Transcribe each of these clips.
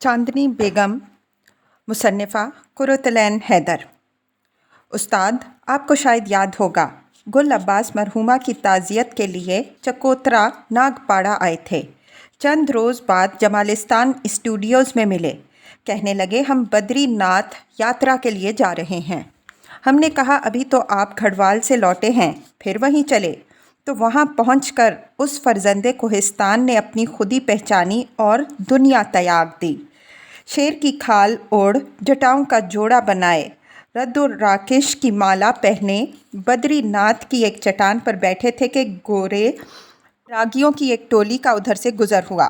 चांदनी बेगम, मुसन्निफ़ा कुर्रतुल-ऐन हैदर। उस्ताद, आपको शायद याद होगा, गुल अब्बास मरहूमा की ताज़ियत के लिए चकोतरा नागपाड़ा आए थे। चंद रोज़ बाद जमालिस्तान स्टूडियोज़ में मिले। कहने लगे हम बद्रीनाथ यात्रा के लिए जा रहे हैं। हमने कहा अभी तो आप घड़वाल से लौटे हैं, फिर वहीं चले। तो वहाँ पहुंचकर उस फर्जंदे कोहिस्तान ने अपनी खुदी पहचानी और दुनिया त्याग दी। शेर की खाल ओढ़ जटाओं का जोड़ा बनाए, रद्द-उर-राकेश की माला पहने बद्रीनाथ की एक चट्टान पर बैठे थे कि गोरे रागियों की एक टोली का उधर से गुजर हुआ।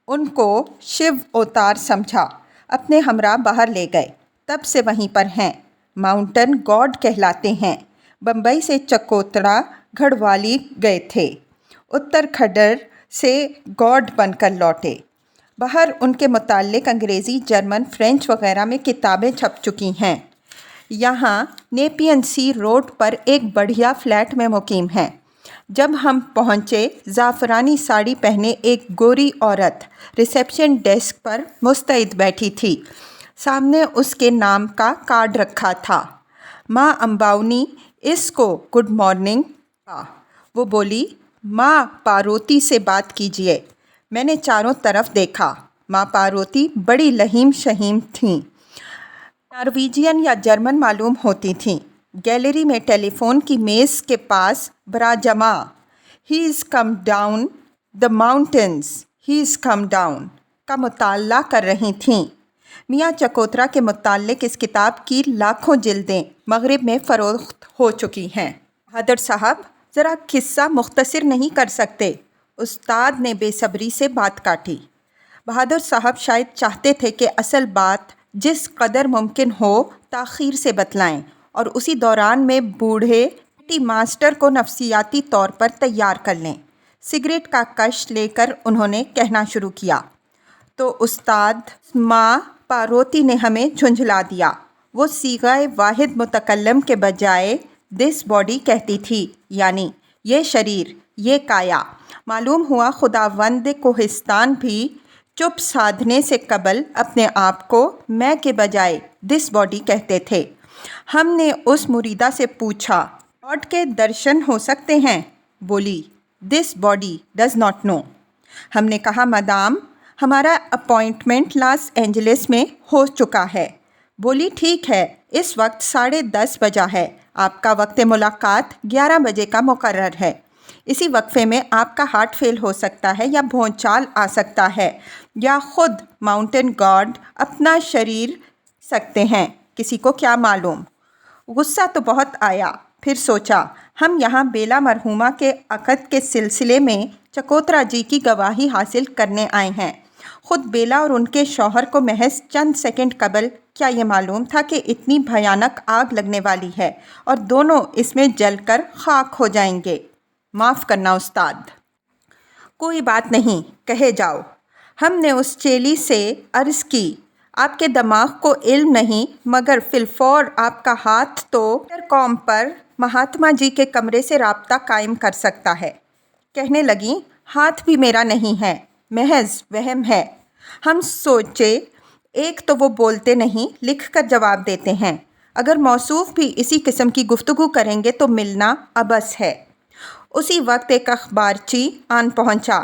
उनको शिव अवतार समझा, अपने हमरा बाहर ले गए। तब से वहीं पर हैं। माउंटेन गॉड कहलाते हैं। बम्बई से चकोतरा घड़वाली गए थे। उत्तर खड्डर से गॉड बनकर लौटे। बाहर उनके मुताल्लिक अंग्रेज़ी, जर्मन, फ्रेंच वगैरह में किताबें छप चुकी हैं। यहाँ नेपियन सी रोड पर एक बढ़िया फ्लैट में मुकीम हैं। जब हम पहुँचे, ज़ाफ़रानी साड़ी पहने एक गोरी औरत रिसेप्शन डेस्क पर मुस्तैद बैठी थी। सामने उसके नाम का कार्ड रखा था। माँ अम्बाउनी, इसको गुड मॉर्निंग। वो बोली, माँ पार्वती से बात कीजिए। मैंने चारों तरफ देखा। माँ पार्वती बड़ी लहीम शहीम थीं। नॉर्वेजियन या जर्मन मालूम होती थीं। गैलरी में टेलीफोन की मेज़ के पास बराजमा, he is come down the mountains, he is come down का मुताला कर रही थीं। मियाँ चकोतरा के मुताल्लिक इस किताब की लाखों जिल्दें मगरिब में फ़रोख्त हो चुकी हैं। बहादुर साहब, ज़रा किस्सा मुख्तसर नहीं कर सकते? उस्ताद ने बेसब्री से बात काटी। बहादुर साहब शायद चाहते थे कि असल बात जिस कदर मुमकिन हो ताख़ीर से बतलाएं और उसी दौरान में बूढ़े टी मास्टर को नफसियाती तौर पर तैयार कर लें। सिगरेट का कश लेकर उन्होंने कहना शुरू किया। तो उस्ताद, माँ पार्वती ने हमें झुंझला दिया। वो सीगाए वाहिद मुतकल्लम के बजाय दिस बॉडी कहती थी, यानी ये शरीर, ये काया। मालूम हुआ खुदावंद कोहिस्तान भी चुप साधने से कबल अपने आप को मैं के बजाय दिस बॉडी कहते थे। हमने उस मुरीदा से पूछा, गॉड के दर्शन हो सकते हैं? बोली, this body does not know. हमने कहा, मदाम, हमारा अपॉइंटमेंट लॉस एंजलिस में हो चुका है। बोली, ठीक है, इस वक्त 10:30 बजा है। आपका वक्त मुलाकात 11 बजे का मुकर्रर है। इसी वक्फे में आपका हार्ट फेल हो सकता है या भौंचाल आ सकता है या खुद माउंटेन गॉड अपना शरीर सकते हैं, किसी को क्या मालूम। गुस्सा तो बहुत आया, फिर सोचा हम यहाँ बेला मरहूमा के अक़द के सिलसिले में चकोतरा जी की गवाही हासिल करने आए हैं। ख़ुद बेला और उनके शौहर को महज चंद सेकंड कबल क्या ये मालूम था कि इतनी भयानक आग लगने वाली है और दोनों इसमें जलकर खाक हो जाएंगे। माफ़ करना उस्ताद। कोई बात नहीं, कहे जाओ। हमने उस चेली से अर्ज़ की, आपके दिमाग को इल्म नहीं, मगर फिलफौर आपका हाथ तो इंटरकॉम पर महात्मा जी के कमरे से राब्ता कायम कर सकता है। कहने लगी, हाथ भी मेरा नहीं है, महज वहम है। हम सोचे, एक तो वो बोलते नहीं, लिख कर जवाब देते हैं। अगर मौसूफ़ भी इसी किस्म की गुफ्तगू करेंगे तो मिलना अबस है। उसी वक्त एक अखबारची आन पहुंचा।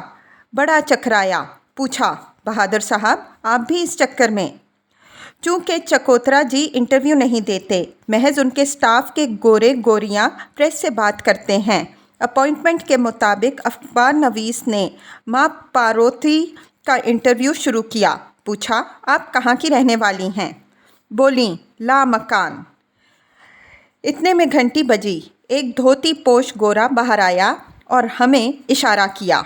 बड़ा चकराया, पूछा, बहादुर साहब, आप भी इस चक्कर में? चूँकि चकोतरा जी इंटरव्यू नहीं देते, महज उनके स्टाफ के गोरे गोरियां प्रेस से बात करते हैं। अपॉइंटमेंट के मुताबिक अखबार नवीस ने माँ पार्वती का इंटरव्यू शुरू किया। पूछा, आप कहाँ की रहने वाली हैं? बोली, ला मकान। इतने में घंटी बजी। एक धोती पोश गोरा बाहर आया और हमें इशारा किया।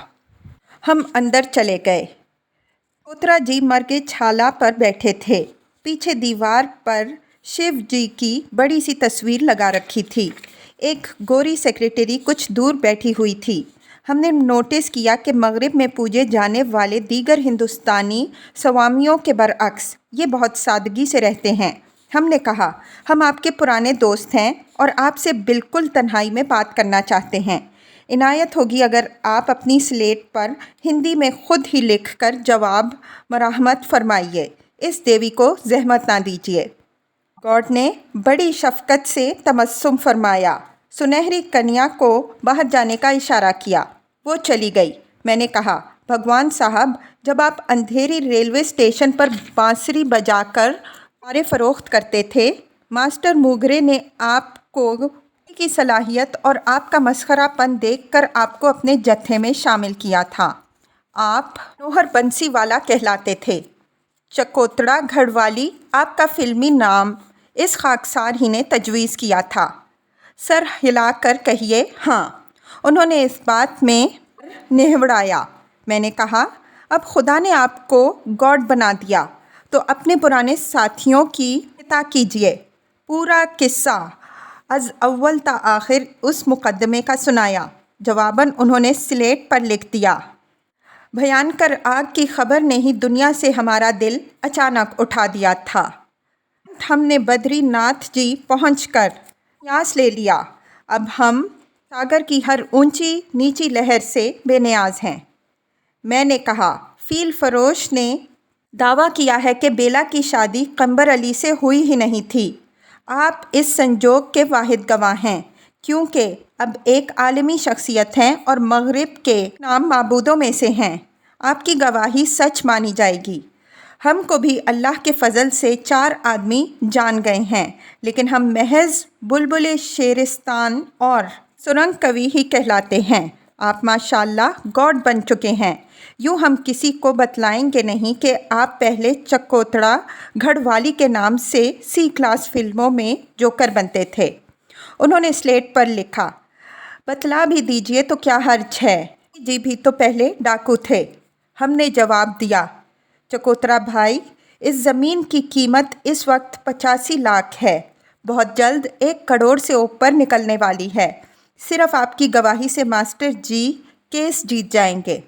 हम अंदर चले गए। चकोतरा जी मर्गे छाला पर बैठे थे। पीछे दीवार पर शिव जी की बड़ी सी तस्वीर लगा रखी थी। एक गोरी सेक्रेटरी कुछ दूर बैठी हुई थी। हमने नोटिस किया कि मगरिब में पूजे जाने वाले दीगर हिंदुस्तानी स्वामियों के बरअक्स ये बहुत सादगी से रहते हैं। हमने कहा, हम आपके पुराने दोस्त हैं और आपसे बिल्कुल तन्हाई में बात करना चाहते हैं। عنایت ہوگی اگر آپ اپنی سلیٹ پر ہندی میں خود ہی لکھ کر جواب مرحمت فرمائیے۔ اس دیوی کو زحمت نہ دیجیے۔ گاڈ نے بڑی شفقت سے تبسم فرمایا، سنہری کنیا کو باہر جانے کا اشارہ کیا۔ وہ چلی گئی۔ میں نے کہا، بھگوان صاحب، جب آپ اندھیری ریلوے اسٹیشن پر بانسری بجا کر کاریں فروخت کرتے تھے، ماسٹر موگرے نے آپ کو کی صلاحیت اور آپ کا مسخرہ پن دیکھ کر آپ کو اپنے جتھے میں شامل کیا تھا۔ آپ نوہر بنسی والا کہلاتے تھے۔ چکوتڑا گھڑوالی آپ کا فلمی نام اس خاکسار ہی نے تجویز کیا تھا۔ سر ہلا کر کہیے ہاں۔ انہوں نے اس بات میں نہوڑایا۔ میں نے کہا، اب خدا نے آپ کو گاڈ بنا دیا تو اپنے پرانے ساتھیوں کی عطا کیجیے۔ پورا قصہ از اول تا آخر اس مقدمے کا سنایا۔ جواباً انہوں نے سلیٹ پر لکھ دیا، بھیانکر آگ کی خبر نے ہی دنیا سے ہمارا دل اچانک اٹھا دیا تھا۔ ہم نے بدری ناتھ جی پہنچ کر سنیاس لے لیا۔ اب ہم ساگر کی ہر اونچی نیچی لہر سے بے نیاز ہیں۔ میں نے کہا، فیل فروش نے دعویٰ کیا ہے کہ بیلا کی شادی قمبر علی سے ہوئی ہی نہیں تھی۔ آپ اس سنجوگ کے واحد گواہ ہیں، کیونکہ اب ایک عالمی شخصیت ہیں اور مغرب کے نام معبودوں میں سے ہیں۔ آپ کی گواہی سچ مانی جائے گی۔ ہم کو بھی اللہ کے فضل سے 4 آدمی جان گئے ہیں، لیکن ہم محض بلبل شیرستان اور سرنگ کوی ہی کہلاتے ہیں۔ آپ ماشاءاللہ گاڈ بن چکے ہیں۔ یوں ہم کسی کو بتلائیں گے نہیں کہ آپ پہلے چکوتڑا گھڑوالی کے نام سے سی کلاس فلموں میں جوکر بنتے تھے۔ انہوں نے سلیٹ پر لکھا، بتلا بھی دیجئے تو کیا حرج ہے، جی بھی تو پہلے ڈاکو تھے۔ ہم نے جواب دیا، چکوترا بھائی، اس زمین کی قیمت اس وقت 85 لاکھ ہے، بہت جلد 1 کروڑ سے اوپر نکلنے والی ہے۔ صرف آپ کی گواہی سے ماسٹر جی کیس جیت جائیں گے۔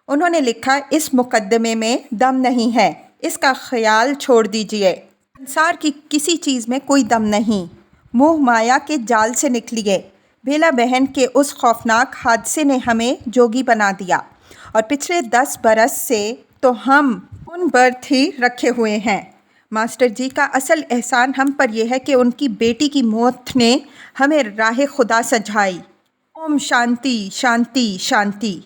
انہوں نے لکھا، اس مقدمے میں دم نہیں ہے، اس کا خیال چھوڑ دیجئے۔ انصار کی کسی چیز میں کوئی دم نہیں۔ موہ مایا کے جال سے نکلیے۔ بیلا بہن کے اس خوفناک حادثے نے ہمیں جوگی بنا دیا، اور پچھلے 10 برس سے تو ہم ان برتھ ہی رکھے ہوئے ہیں۔ ماسٹر جی کا اصل احسان ہم پر یہ ہے کہ ان کی بیٹی کی موت نے ہمیں راہ خدا سجھائی۔ اوم شانتی شانتی شانتی۔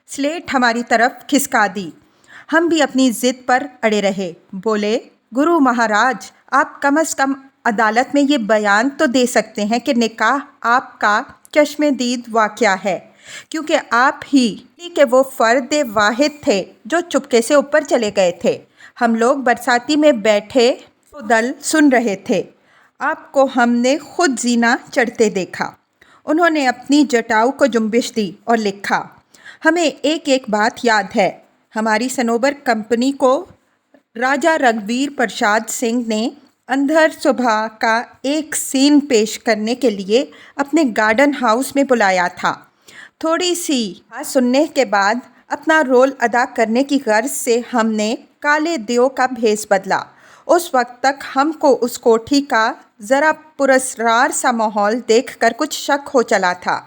سلیٹ ہماری طرف کھسکا دی۔ ہم بھی اپنی ضد پر اڑے رہے۔ بولے، گرو مہاراج، آپ کم از کم عدالت میں یہ بیان تو دے سکتے ہیں کہ نکاح آپ کا چشم دید واقعہ ہے، کیونکہ آپ ہی کہ وہ فرد واحد تھے جو چپکے سے اوپر چلے گئے تھے۔ ہم لوگ برساتی میں بیٹھے دل سن رہے تھے۔ آپ کو ہم نے خود زینہ چڑھتے دیکھا۔ انہوں نے اپنی جٹاؤ کو جنبش دی اور لکھا، ہمیں ایک ایک بات یاد ہے۔ ہماری صنوبر کمپنی کو راجہ رگھویر پرساد سنگھ نے اندھر صبح کا ایک سین پیش کرنے کے لیے اپنے گارڈن ہاؤس میں بلایا تھا۔ تھوڑی سی بات سننے کے بعد اپنا رول ادا کرنے کی غرض سے ہم نے کالے دیو کا بھیس بدلا۔ اس وقت تک ہم کو اس کوٹھی کا ذرا پراسرار سا ماحول دیکھ کر کچھ شک ہو چلا تھا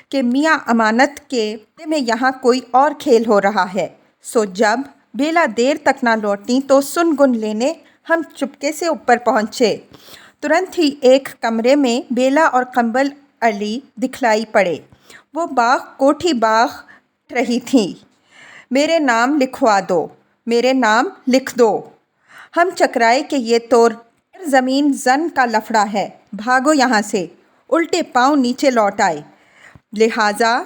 کہ میاں امانت کے میں یہاں کوئی اور کھیل ہو رہا ہے۔ سو جب بیلا دیر تک نہ لوٹی تو سن گن لینے ہم چپکے سے اوپر پہنچے۔ ترنت ہی ایک کمرے میں بیلا اور قمبر علی دکھلائی پڑے۔ وہ باغ کوٹھی باغ رہی تھیں۔ میرے نام لکھوا دو، میرے نام لکھ دو۔ ہم چکرائے کہ یہ تو زمین زن کا لفڑا ہے، بھاگو یہاں سے۔ الٹے پاؤں نیچے لوٹ آئے۔ لہٰذا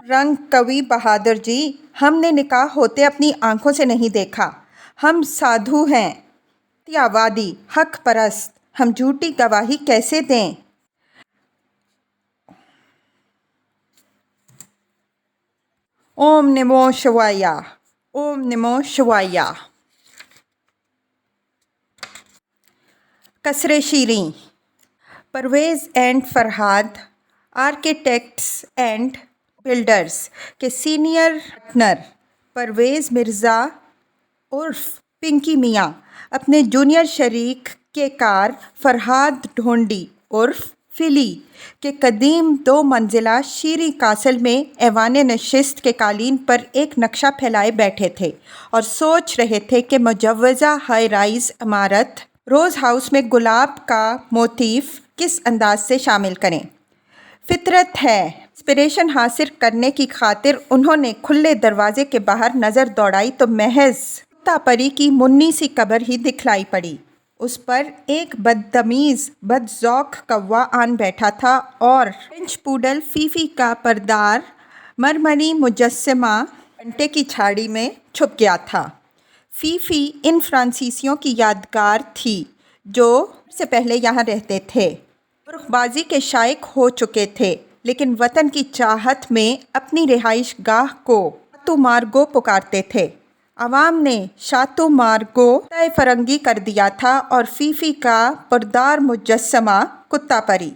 رنگ کوی بہادر جی، ہم نے نکاح ہوتے اپنی آنکھوں سے نہیں دیکھا۔ ہم سادھو ہیں، ستیہ حق پرست، ہم جھوٹی گواہی کیسے دیں؟ اوم نمو شوایہ، اوم نمو شوایہ۔ قصر شیریں۔ Parvez and Farhad architects and builders کے سینئر پارٹنر پرویز مرزا عرف پنکی میاں اپنے جونیئر شریک کے کار فرہاد ڈھونڈی عرف फिली के कदीम 2 मंजिला शीरी कासल में ऐवान नशिस्त के कालीन पर एक नक्शा फैलाए बैठे थे और सोच रहे थे कि मुजव्वज़ा हाई राइज इमारत रोज़ हाउस में गुलाब का मोतीफ किस अंदाज से शामिल करें। फितरत है, इंस्पिरेशन हासिल करने की खातिर उन्होंने खुले दरवाजे के बाहर नज़र दौड़ाई तो महज कुत्ता परी की मुन्नी सी कब्र ही दिखलाई पड़ी। उस पर एक बदतमीज़ बदज़ौक़ कौवा आन बैठा था और फ्रेंच पूडल फीफी का परदार मरमरी मुजस्समा घंटे की छाड़ी में छुप गया था। फीफी इन फ्रांसीसियों की यादगार थी जो से पहले यहाँ रहते थे। रुखबाजी के शाइक हो चुके थे, लेकिन वतन की चाहत में अपनी रिहाइश गाह को शातू मार्गो पुकारते थे। आवाम ने शातू मार्गो तय फरंगी कर दिया था और फीफी का परदार मुजस्समा कुत्ता परी।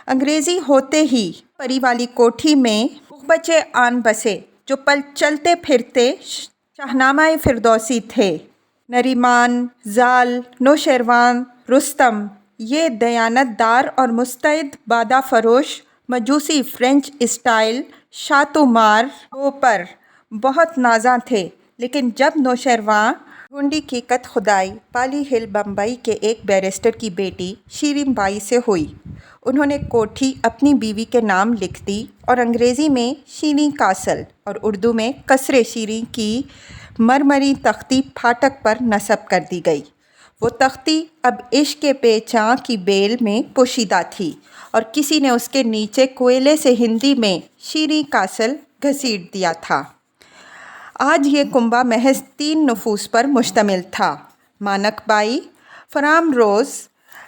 अंग्रेज़ी होते ही परी वाली कोठी में बच्चे आन बसे जो पल चलते फिरते शाहनामाए फिरदौसी थे। नरीमान, जाल, नौशेरवान, रुस्तम ये दयानतदार और मुस्तैद बादा फरोश मजूसी फ्रेंच स्टाइल शातुमार पर बहुत नाज़ा थे, लेकिन जब नौशेरवां ढूंढी की कत खुदाई पाली हिल बम्बई के एक बैरिस्टर की बेटी शीरीन बाई से हुई। उन्होंने कोठी अपनी बीवी के नाम लिख दी और अंग्रेज़ी में शीरी कासल और उर्दू में कसरे शीरी की मरमरी तख्ती फाटक पर नस्ब कर दी गई। वो तख्ती अब इश्क के पेचां की बेल में पोशीदा थी और किसी ने उसके नीचे कोयले से हिंदी में शीरी कासल घसीट दिया था। आज ये कुंबा महज 3 नफूस पर मुश्तमिल था, मानक बाई, फराम रोज़,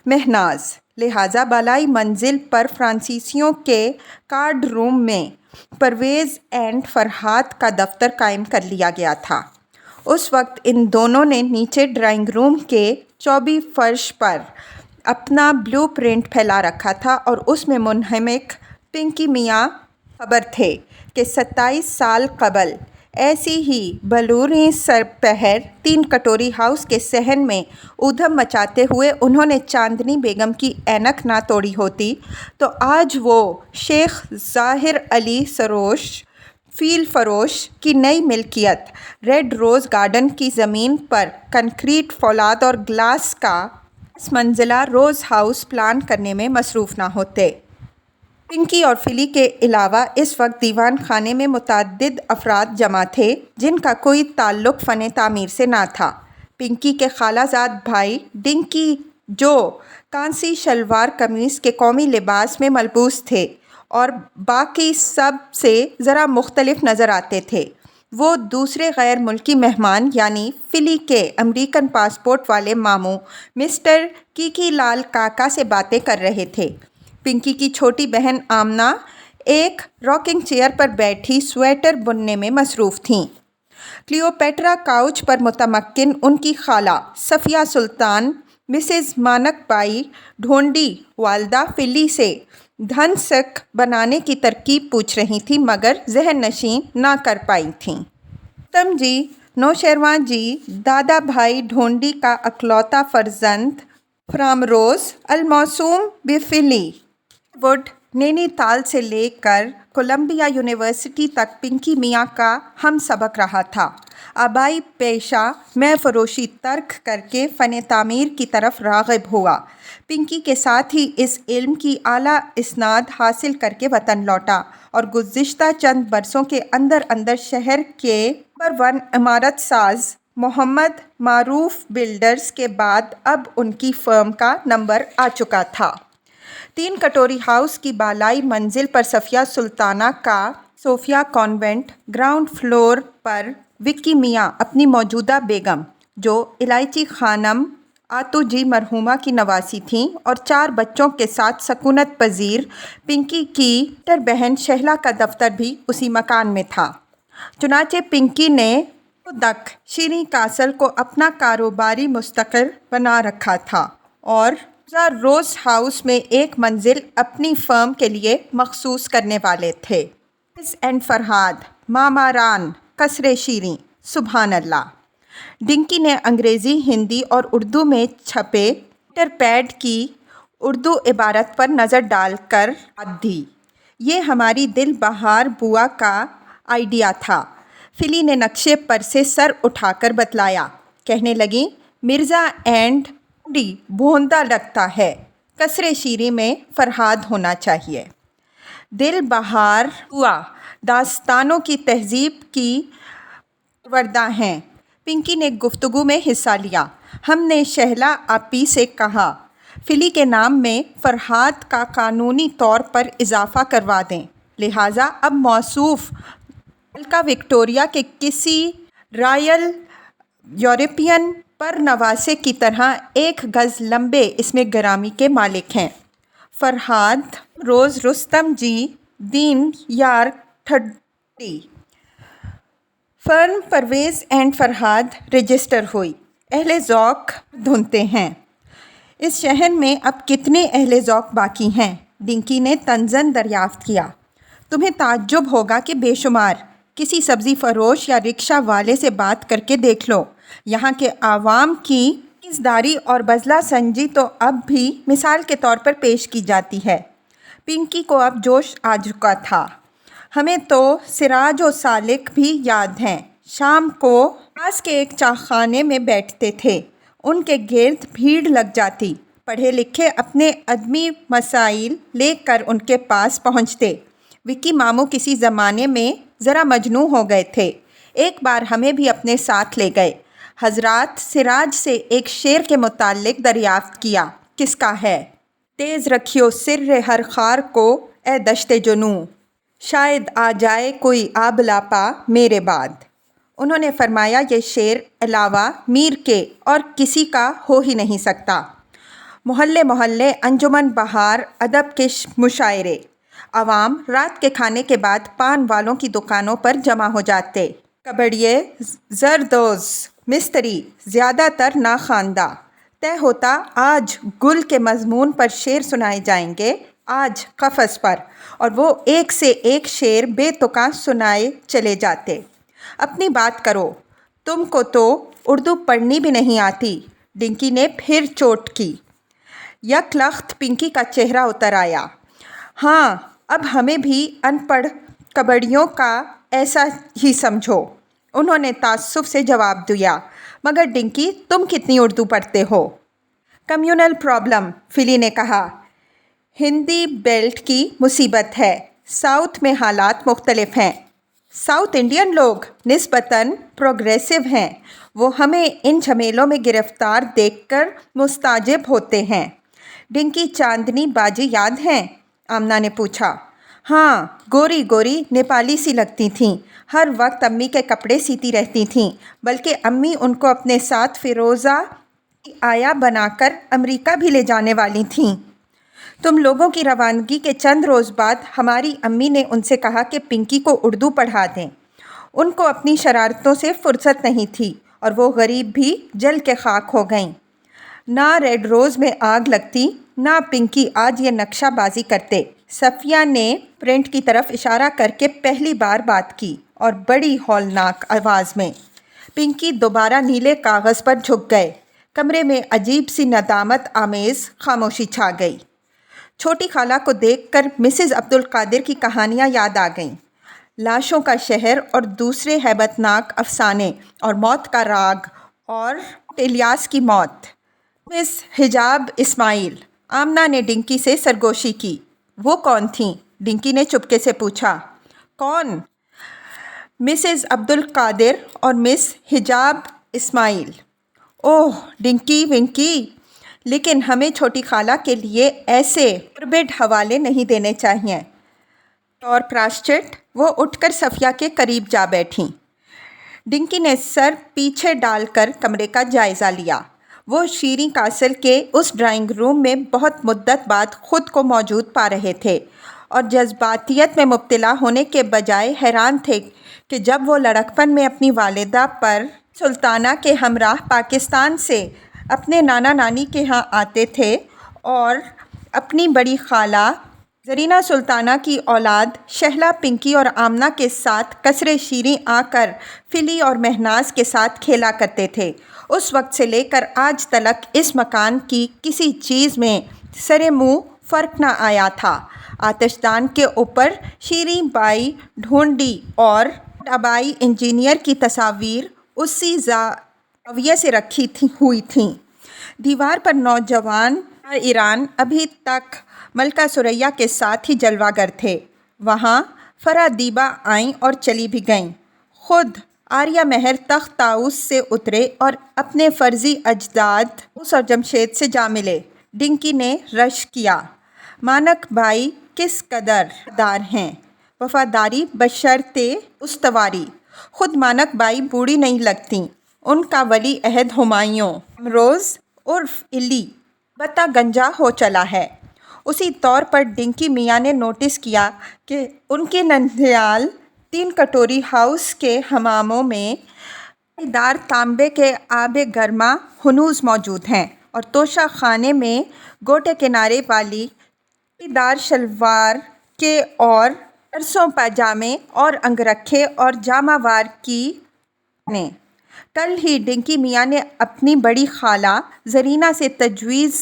महनाज। लिहाजा बालाई मंजिल पर फ्रांसीसियों के कार्ड रूम में परवेज़ एंड फरहाद का दफ्तर कायम कर लिया गया था। उस वक्त इन दोनों ने नीचे ड्राइंग रूम के चौबी फर्श पर अपना ब्लू प्रिंट फैला रखा था और उसमें मुनहमिक पिंकी मियाँ खबर थे कि 27 साल कबल ऐसी ही बलूरी सरपहर 3 कटोरी हाउस के सहन में ऊधम मचाते हुए उन्होंने चांदनी बेगम की ऐनक ना तोड़ी होती तो आज वो शेख ज़ाहिर अली सरोश फील फरोश की नई मिल्कियत रेड रोज़ गार्डन की ज़मीन पर कंक्रीट फौलाद और ग्लास का 10 मंजिला रोज़ हाउस प्लान करने में मसरूफ़ ना होते। पिंकी और फिली के अलावा इस वक्त दीवान खाने में मुतअद्दिद अफराद जमा थे जिनका कोई ताल्लुक़ फ़न तामीर से ना था। पिंकी के खालाजाद भाई डिंकी जो कांसी शलवार कमीज़ के कौमी लिबास में मलबूस थे और बाकी सब से ज़रा मुख्तलिफ नज़र आते थे, वो दूसरे गैर मुल्की मेहमान यानी फिली के अमेरिकन पासपोर्ट वाले मामू मिस्टर कीकी लाल काका से बातें कर रहे थे। पिंकी की छोटी बहन आमना एक रॉकिंग चेयर पर बैठी स्वेटर बुनने में मसरूफ़ थीं। क्लियोपेट्रा काउच पर मुतमक्किन उनकी खाला सफ़िया सुल्तान मिसेज़ मानक बाई ढोंडी वालदा फिली से धन सक बनाने की तरकीब पूछ रही थी मगर जहन नशीं ना कर पाई थीं। तम जी, नौशेरवां जी, दादा भाई ढोंडी का अकलौता फर्जंद फ्राम रोज़ अलमौसूम बिफिली वुड नैनीताल से लेकर कोलंबिया यूनिवर्सिटी तक पिंकी मियाँ का हम सबक रहा था। आबाई पेशा मैं फ़रोशी तर्क करके फ़न तामीर की तरफ राग़िब हुआ। पिंकी के साथ ही इस इल्म की आला इस्नाद हासिल करके वतन लौटा और गुज़िश्ता चंद बरसों के अंदर अंदर शहर के नंबर 1 इमारत साज मोहम्मद मारूफ बिल्डर्स के बाद अब उनकी फ़र्म का नंबर आ चुका था। 3 कटोरी हाउस की बालाई मंजिल पर सफ़िया सुल्ताना का सोफिया कॉन्वेंट, ग्राउंड फ्लोर पर विक्की मियाँ अपनी मौजूदा बेगम जो इलायची खानम आतू जी मरहुमा की नवासी थीं और 4 बच्चों के साथ सकूनत पजीर पिंकी की टर बहन शहला का दफ्तर भी उसी मकान में था। चुनाचे पिंकी ने तक शीरी कासल को अपना कारोबारी मुस्तकिल बना रखा था और रोज़ हाउस में एक मंजिल अपनी फर्म के लिए मखसूस करने वाले थे। एंड फरहाद, मामारान, कसरे शीरी, सुभान अल्लाह। डिंकी ने अंग्रेज़ी, हिंदी और उर्दू में छपे लेटर पैड की اردو عبارت پر نظر ڈال کر دی۔ یہ ہماری دل بہار بوا کا آئیڈیا تھا، فلی نے نقشے پر سے سر اٹھا کر بتلایا۔ کہنے لگیں، مرزا اینڈ ڈی بھوندا لگتا ہے، قصر شیریں میں فرہاد ہونا چاہیے۔ دل بہار بوا داستانوں کی تہذیب کی پروردہ ہیں۔ پنکی نے گفتگو میں حصہ لیا۔ ہم نے شہلا آپی سے کہا فلی کے نام میں فرہاد کا قانونی طور پر اضافہ کروا دیں، لہٰذا اب موصوف ملکہ وکٹوریہ کے کسی رائل یورپین پر نواسے کی طرح 1 گز لمبے اسم گرامی کے مالک ہیں۔ فرہاد روز رستم جی دین یار 30 فرم پرویز اینڈ فرہاد رجسٹر ہوئی۔ اہل ذوق دھنتے ہیں۔ اس شہر میں اب کتنے اہل ذوق باقی ہیں؟ ڈنکی نے طنزاً دریافت کیا۔ تمہیں تعجب ہوگا کہ بے شمار۔ کسی سبزی فروش یا رکشہ والے سے بات کر کے دیکھ لو۔ یہاں کے عوام کی تمیزداری اور بزلہ سنجی تو اب بھی مثال کے طور پر پیش کی جاتی ہے۔ پنکی کو اب جوش آ چکا تھا۔ ہمیں تو سراج و سالک بھی یاد ہیں۔ شام کو پاس کے ایک چاخانے میں بیٹھتے تھے، ان کے گرد بھیڑ لگ جاتی، پڑھے لکھے اپنے ادبی مسائل لے کر ان کے پاس پہنچتے۔ وکی ماموں کسی زمانے میں ذرا مجنوں ہو گئے تھے، ایک بار ہمیں بھی اپنے ساتھ لے گئے۔ حضرات سراج سے ایک شعر کے متعلق دریافت کیا، کس کا ہے؟ تیز رکھیو سر ہر خار کو اے دشت جنوں، شاید آ جائے کوئی آب لاپا میرے بعد۔ انہوں نے فرمایا یہ شعر علاوہ میر کے اور کسی کا ہو ہی نہیں سکتا۔ محلے محلے انجمن بہار ادب کے مشاعرے، عوام رات کے کھانے کے بعد پان والوں کی دکانوں پر جمع ہو جاتے۔ کبڑیے زردوز مستری زیادہ تر ناخواندہ۔ طے ہوتا آج گل کے مضمون پر شعر سنائے جائیں گے، آج قفس پر، اور وہ ایک سے ایک شعر بے تکا سنائے چلے جاتے۔ اپنی بات کرو، تم کو تو اردو پڑھنی بھی نہیں آتی، ڈنکی نے پھر چوٹ کی۔ یک لخت پنکی کا چہرہ اتر آیا۔ ہاں، اب ہمیں بھی ان پڑھ کبڑیوں کا ایسا ہی سمجھو، انہوں نے تعصب سے جواب دیا۔ مگر ڈنکی تم کتنی اردو پڑھتے ہو؟ کمیونل پرابلم، فلی نے کہا۔ ہندی بیلٹ کی مصیبت ہے، ساؤتھ میں حالات مختلف ہیں۔ ساؤتھ انڈین لوگ نسبتاً پروگریسو ہیں، وہ ہمیں ان جھمیلوں میں گرفتار دیکھ کر مستعجب ہوتے ہیں۔ ڈنکی چاندنی باجی یاد ہیں؟ آمنہ نے پوچھا۔ ہاں، گوری گوری نیپالی سی لگتی تھیں، ہر وقت امی کے کپڑے سیتی رہتی تھیں، بلکہ امی ان کو اپنے ساتھ فیروزہ کی آیا بنا کر امریکہ بھی لے جانے والی تھیں۔ تم لوگوں کی روانگی کے چند روز بعد ہماری امی نے ان سے کہا کہ پنکی کو اردو پڑھا دیں۔ ان کو اپنی شرارتوں سے فرصت نہیں تھی اور وہ غریب بھی جل کے خاک ہو گئیں۔ نہ ریڈ روز میں آگ لگتی، نہ پنکی آج یہ نقشہ بازی کرتے۔ صفیہ نے پرنٹ کی طرف اشارہ کر کے پہلی بار بات کی، اور بڑی ہولناک آواز میں۔ پنکی دوبارہ نیلے کاغذ پر جھک گئے۔ کمرے میں عجیب سی ندامت آمیز خاموشی چھا گئی۔ چھوٹی خالہ کو دیکھ کر مسز عبدالقادر کی کہانیاں یاد آ گئیں، لاشوں کا شہر اور دوسرے ہیبت ناک افسانے، اور موت کا راگ، اور الیاس کی موت۔ مس حجاب اسماعیل، آمنہ نے ڈنکی سے سرگوشی کی۔ وہ کون تھیں؟ ڈنکی نے چپکے سے پوچھا۔ کون؟ مسز عبدالقادر اور مس حجاب اسماعیل۔ اوہ ڈنکی ونکی، لیکن ہمیں چھوٹی خالہ کے لیے ایسے موربڈ حوالے نہیں دینے چاہئیں۔ اور پراشچٹ، وہ اٹھ کر صفیہ کے قریب جا بیٹھیں۔ ڈنکی نے سر پیچھے ڈال کر کمرے کا جائزہ لیا۔ وہ شیریں کاسل کے اس ڈرائنگ روم میں بہت مدت بعد خود کو موجود پا رہے تھے، اور جذباتیت میں مبتلا ہونے کے بجائے حیران تھے کہ جب وہ لڑکپن میں اپنی والدہ پر سلطانہ کے ہمراہ پاکستان سے اپنے نانا نانی کے ہاں آتے تھے، اور اپنی بڑی خالہ زرینہ سلطانہ کی اولاد شہلا پنکی اور آمنہ کے ساتھ قصر شیریں آ کر فلی اور مہناز کے ساتھ کھیلا کرتے تھے، اس وقت سے لے کر آج تلک اس مکان کی کسی چیز میں सरे मुँह फर्क न आया था। आतिशदान के ऊपर शीरी बाई ढूंढी और आबाई इंजीनियर की तस्वीर उसी जाविये से रखी हुई थी। दीवार पर नौजवान ईरान अभी तक मलका सुरैया के साथ ही जलवागर थे। वहाँ फरादीबा आईं और चली भी गईं। खुद आर्या मेहर तख्त ताउस से उतरे और अपने फर्जी अजदाद और जमशेद से जा मिले। डिंकी ने रश किया, मानक भाई किस कदर वफादार हैं, वफादारी बशर्ते उस्तवारी। खुद मानक बाई बूढ़ी नहीं लगती। उनका वली अहद हुमायूं अमरोज़ उर्फ इली बता गंजा हो चला है। उसी तौर पर डिंकी मियाँ ने नोटिस किया कि उनके नंदयाल 3 कटोरी हाउस के हमामों में दार तांबे के आबे गर्मा हनूज मौजूद हैं और तोशा खाने में गोटे किनारे वाली दार शलवार के और परसों पाजामे और अंगरखे और जामावार की ने कल ही डिंकी मियाँ ने अपनी बड़ी खाला जरीना से तजवीज़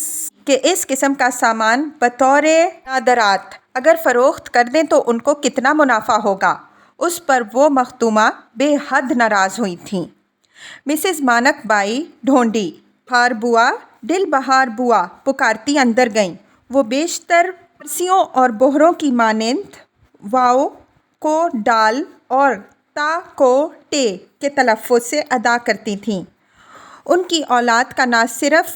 कि इस किस्म का सामान बतौर नादरात अगर फ़रोख्त कर दें तो उनको कितना मुनाफा होगा, उस पर वो मखदूमा बेहद नाराज़ हुई थीं। मिसेस मानक बाई ढोंडी बहार बुआ, दिल बहार बुआ पुकारती अंदर गईं। वो बेशतर फारसियों और बोहरों की मानंद वाओ को डाल और ता को टे के तलफ़्फ़ुज़ से अदा करती थीं। उनकी औलाद का ना सिर्फ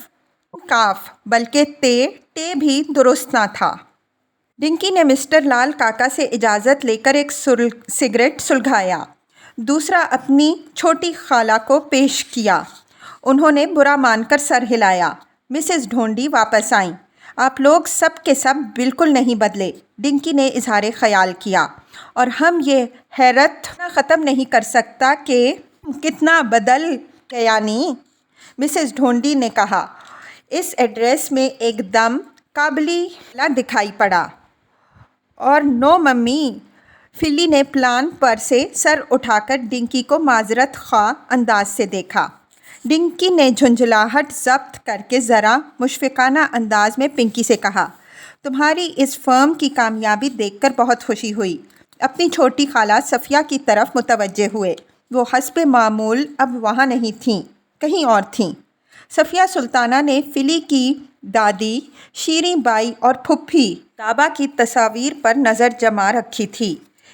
काफ बल्कि टे भी दुरुस्त ना था। डिंकी ने मिस्टर लाल काका से इजाज़त लेकर एक सिगरेट सुलगाया, दूसरा अपनी छोटी खाला को पेश किया। उन्होंने बुरा मानकर सर हिलाया। मिसेस ढोंडी वापस आईं। आप लोग सब के सब बिल्कुल नहीं बदले, डिंकी ने इजहार ख्याल किया, और हम ये हैरत ख़त्म नहीं कर सकता कि कितना बदल गया नी। मिसेस ढोंडी ने कहा। इस एड्रेस में एकदम काबली दिखाई पड़ा। और नो मम्मी, फिली ने प्लान पर से सर उठाकर डिंकी को माजरत ख्वाह अंदाज से देखा। डिंकी ने झुंझलाहट ज़ब्त करके ज़रा मुशफ़िकाना अंदाज में पिंकी से कहा, तुम्हारी इस फर्म की कामयाबी देखकर बहुत खुशी हुई। अपनी छोटी खाला सफ़िया की तरफ मुतवज्जे हुए। वो हस्बे मामूल अब वहाँ नहीं थीं, कहीं और थीं। सफ़िया सुल्ताना ने फिली की दादी शीरी बाई और फुफ्फी ताबा की तस्वीर पर नज़र जमा रखी थी।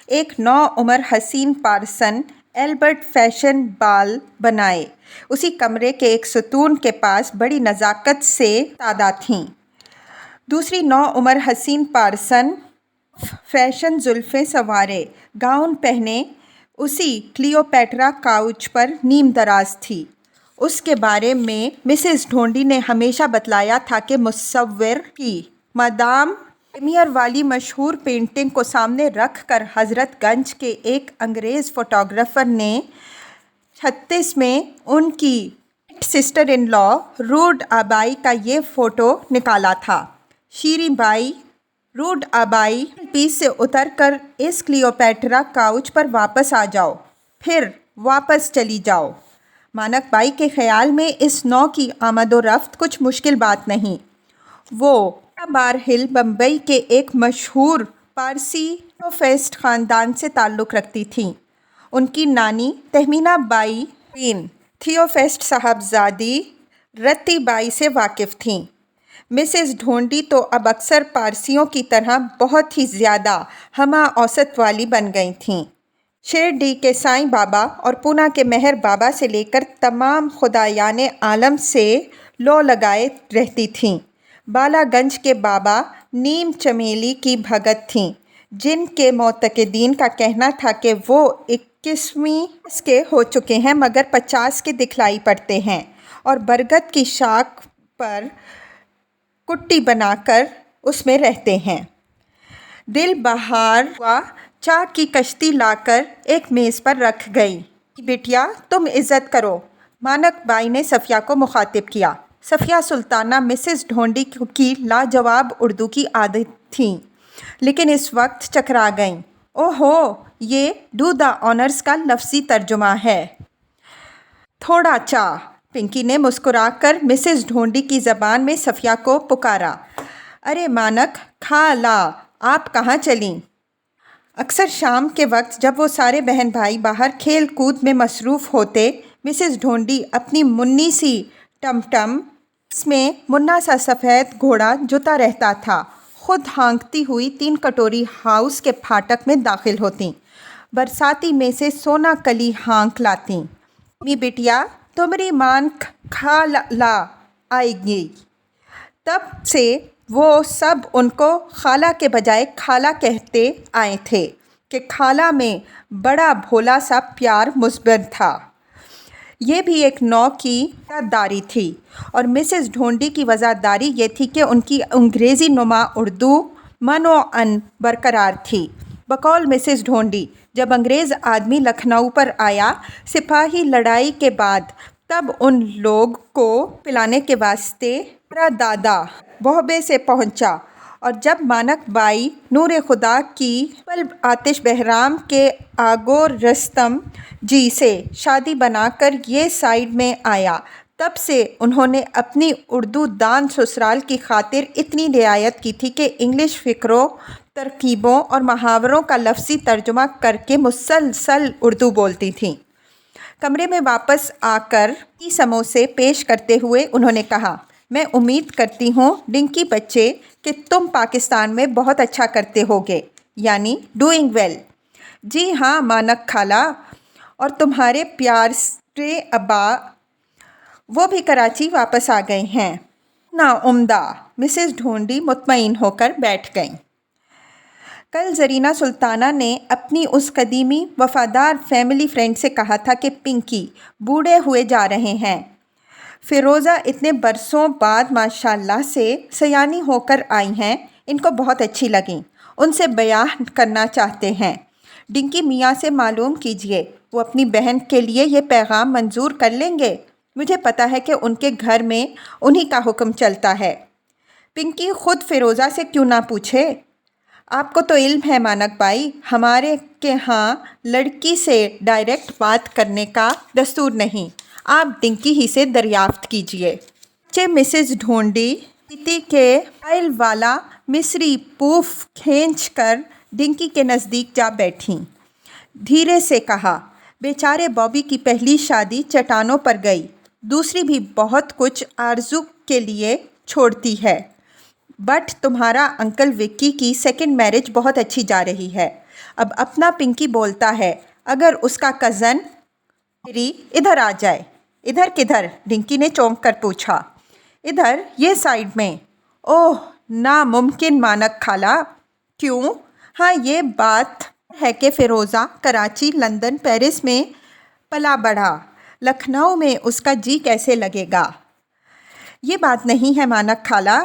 एक नौउमर हसीन पार्सन एल्बर्ट फैशन बाल बनाए उसी कमरे के एक सतून के पास बड़ी नज़ाकत से तादा थीं। दूसरी नौउमर हसीन पार्सन फैशन जुल्फ़े सवारे गाउन पहने उसी क्लियोपेट्रा काउच पर नीम दराज थी। उसके बारे में मिसेस ढोंडी ने हमेशा बतलाया था कि मुसव्विर की मदाम प्रीमियर वाली मशहूर पेंटिंग को सामने रख कर हज़रतगंज के एक अंग्रेज़ फ़ोटोग्राफ़र ने 36 में उनकी सिस्टर इन लॉ रूड आबाई का ये फ़ोटो निकाला था। शीरी बाई रूड आबाई पीस से उतर कर इस क्लियोपेट्रा काउच पर वापस आ जाओ, फिर वापस चली जाओ। मानक बाई के ख़्याल में इस नौ की आमदोरफ्त कुछ मुश्किल बात नहीं। वो बार हिल बम्बई के एक मशहूर पारसी फेस्ट ख़ानदान से ताल्लुक़ रखती थीं। उनकी नानी तहमीना बाई थियोफेस्ट साहबजादी रत्ती बाई से वाकिफ़ थीं। मिसेस ढोंडी तो अब अक्सर पारसियों की तरह बहुत ही ज़्यादा हमा औसत वाली बन गई थीं। शिरडी के साईं बाबा और पूना के मेहर बाबा से लेकर तमाम खुदायाने आलम से लो लगाए रहती थीं। बालागंज के बाबा नीम चमेली की भगत थीं, जिनके मोतक़दीन का कहना था कि वो 21वीं के हो चुके हैं मगर 50 के दिखलाई पड़ते हैं, और बरगद की शाख पर कुट्टी बनाकर उसमें रहते हैं। दिल बहार हुआ चाह की कश्ती लाकर एक मेज़ पर रख गई। बिटिया तुम इज़्ज़त करो, मानक बाई ने सफ़िया को मुखातिब किया। सफ़िया सुल्ताना मिसेस ढोंडी की लाजवाब उर्दू की आदत थीं, लेकिन इस वक्त चकरा गईं। ओहो, ये डू द ऑनर्स का लफ्ज़ी तर्जुमा है। थोड़ा चाह, पिंकी ने मुस्कुराकर मिसेस ढोंडी की ज़बान में सफ़िया को पुकारा। ارے مانک خالہ، آپ کہاں چلیں؟ اکثر شام کے وقت جب وہ سارے بہن بھائی باہر کھیل کود میں مصروف ہوتے، مسز ڈھونڈی اپنی منی سی ٹم ٹم، اس میں منا سا سفید گھوڑا جتا رہتا تھا، خود ہانکتی ہوئی 3 کٹوری ہاؤس کے پھاٹک میں داخل ہوتیں، برساتی میں سے سونا کلی ہانک لاتیں۔ می بیٹیا، تمری مانک خالہ آئے گی۔ تب سے وہ سب ان کو خالہ کے بجائے خالہ کہتے آئے تھے کہ خالہ میں بڑا بھولا سا پیار مضمر تھا۔ یہ بھی ایک نوع کی وفاداری تھی، اور مسز ڈھونڈی کی وفاداری یہ تھی کہ ان کی انگریزی نما اردو منوعاً برقرار تھی۔ بقول مسز ڈھونڈی، جب انگریز آدمی لکھنؤ پر آیا سپاہی لڑائی کے بعد، تب ان لوگ کو پلانے کے واسطے ہمارا دادا بومبے سے پہنچا، اور جب مانک بائی نور خدا کی پل آتش بہرام کے آغور رستم جی سے شادی بنا کر یہ سائڈ میں آیا، تب سے انہوں نے اپنی اردو دان سسرال کی خاطر اتنی رعایت کی تھی کہ انگلش فقروں، ترکیبوں اور محاوروں کا لفظی ترجمہ کر کے مسلسل اردو بولتی تھیں۔ کمرے میں واپس آ کر ٹی سموسے پیش کرتے ہوئے انہوں نے کہا، میں امید کرتی ہوں ڈنکی بچے کہ تم پاکستان میں بہت اچھا کرتے ہوگے، یعنی ڈوئنگ ویل۔ جی ہاں مانک خالہ، اور تمہارے پیارے ابا، وہ بھی کراچی واپس آ گئے ہیں۔ نا عمدہ، مسز ڈھونڈی مطمئن ہو کر بیٹھ گئیں۔ کل زرینہ سلطانہ نے اپنی اس قدیمی وفادار فیملی فرینڈ سے کہا تھا کہ پنکی بوڑھے ہوئے جا رہے ہیں۔ فیروزہ اتنے برسوں بعد ماشاءاللہ سے سیانی ہو کر آئی ہیں، ان کو بہت اچھی لگیں، ان سے بیاہ کرنا چاہتے ہیں۔ ڈنکی میاں سے معلوم کیجئے، وہ اپنی بہن کے لیے یہ پیغام منظور کر لیں گے۔ مجھے پتہ ہے کہ ان کے گھر میں انہی کا حکم چلتا ہے۔ پنکی خود فیروزہ سے کیوں نہ پوچھے؟ آپ کو تو علم ہے مانک بھائی، ہمارے کے ہاں لڑکی سے ڈائریکٹ بات کرنے کا دستور نہیں، آپ ڈنکی ہی سے دریافت کیجئے۔ مسز ڈھونڈی پیتی کے آئل والا مصری پوف کھینچ کر ڈنکی کے نزدیک جا بیٹھیں۔ دھیرے سے کہا، بیچارے بابی کی پہلی شادی چٹانوں پر گئی، دوسری بھی بہت کچھ آرزو کے لیے چھوڑتی ہے، بٹ تمہارا انکل وکی کی سیکنڈ میرج بہت اچھی جا رہی ہے۔ اب اپنا پنکی بولتا ہے، اگر اس کا کزن میری ادھر آ جائے۔ ادھر کدھر؟ ڈنکی نے چونک کر پوچھا۔ ادھر، یہ سائڈ میں۔ اوہ ناممکن مانک خالہ۔ کیوں؟ ہاں یہ بات ہے کہ فیروزہ کراچی، لندن، پیرس میں پلا بڑھا، لکھنؤ میں اس کا جی کیسے لگے گا؟ یہ بات نہیں ہے مانک خالہ،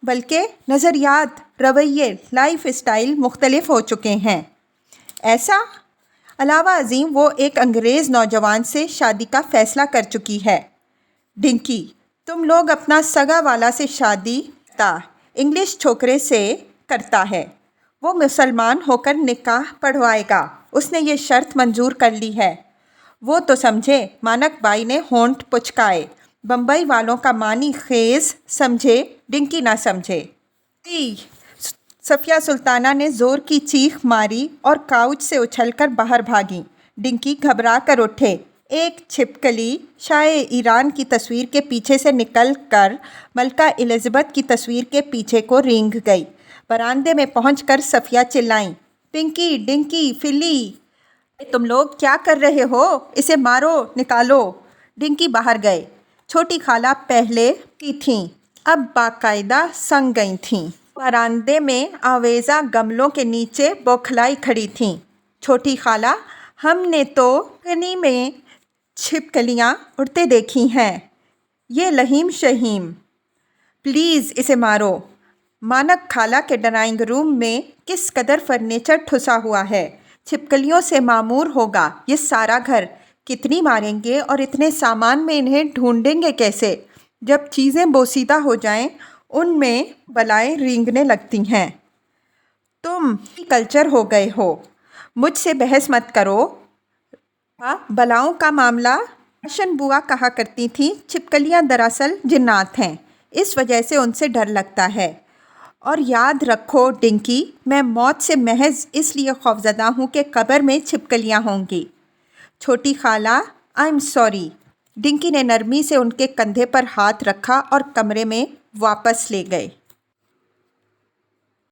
بلکہ نظریات، رویے، لائف اسٹائل مختلف ہو چکے ہیں۔ ایسا؟ علاوہ ازیں وہ ایک انگریز نوجوان سے شادی کا فیصلہ کر چکی ہے۔ ڈنکی، تم لوگ اپنا سگا والا سے شادی انگلش چھوکرے سے کرتا ہے، وہ مسلمان ہو کر نکاح پڑھوائے گا، اس نے یہ شرط منظور کر لی ہے۔ وہ تو سمجھے، مانک بائی نے ہونٹ پچکائے، بمبئی والوں کا معنی خیز سمجھے، ڈنکی نہ سمجھے۔ جی، صفیہ سلطانہ نے زور کی چیخ ماری اور کاؤچ سے اچھل کر باہر بھاگیں۔ ڈنکی گھبرا کر اٹھے، ایک چھپکلی شاہ ایران کی تصویر کے پیچھے سے نکل کر ملکہ الزبتھ کی تصویر کے پیچھے کو رینگ گئی۔ برآمدے میں پہنچ کر صفیہ چلائیں، پنکی، ڈنکی، فلی، تم لوگ کیا کر رہے ہو؟ اسے مارو، نکالو۔ ڈنکی باہر گئے۔ چھوٹی خالہ پہلے کی تھیں، اب باقاعدہ سنگ گئی تھیں۔ برآمدے میں آویزاں گملوں کے نیچے بوکھلائی کھڑی تھیں۔ چھوٹی خالہ، ہم نے تو کنی میں چھپکلیاں اڑتے دیکھی ہیں، یہ لہیم شہیم۔ پلیز اسے مارو۔ مانک خالہ کے ڈرائنگ روم میں کس قدر فرنیچر ٹھسا ہوا ہے، چھپکلیوں سے معمور ہوگا یہ سارا گھر۔ کتنی ماریں گے، اور اتنے سامان میں انہیں ڈھونڈیں گے کیسے؟ جب چیزیں بوسیدہ ہو جائیں ان میں بلائیں رینگنے لگتی ہیں۔ تم کلچر ہو گئے ہو، مجھ سے بحث مت کرو۔ بلاؤں کا معاملہ؟ روشن بوا کہا کرتی تھیں، چھپکلیاں دراصل جنات ہیں، اس وجہ سے ان سے ڈر لگتا ہے۔ اور یاد رکھو ڈنکی، میں موت سے محض اس لیے خوفزدہ ہوں کہ قبر میں چھپکلیاں ہوں گی۔ چھوٹی خالہ، آئی ایم سوری۔ ڈنکی نے نرمی سے ان کے کندھے پر ہاتھ رکھا اور کمرے میں واپس لے گئے۔